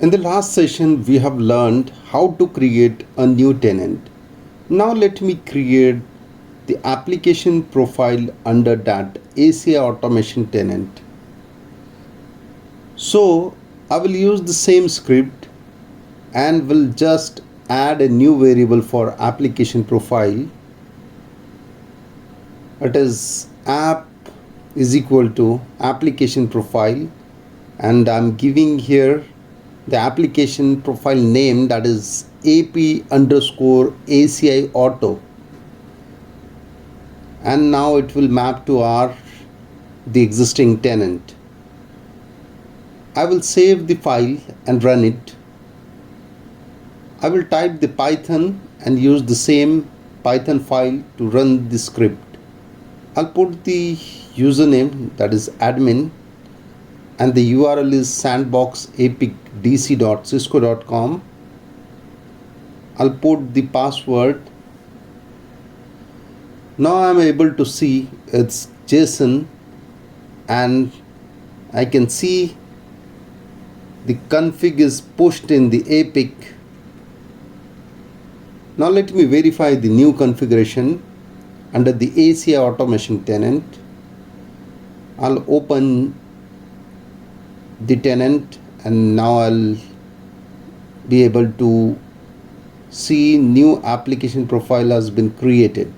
In the last session, we have learned how to create a new tenant. Now let me create the application profile under that ACI automation tenant. So I will use the same script and will just add a new variable for application profile. It is app is equal to application profile, and I'm giving here the application profile name, that is AP_ACI auto, and now it will map to the existing tenant. I will save the file and run it. I will type the Python and use the same Python file to run the script. I'll put the username, that is admin, and the URL is sandboxapicdc.cisco.com. I'll put the password. Now I'm able to see it's JSON, and I can see the config is pushed in the apic. Now let me verify the new configuration under the ACI automation tenant. I'll open the tenant, and now I'll be able to see new application profile has been created.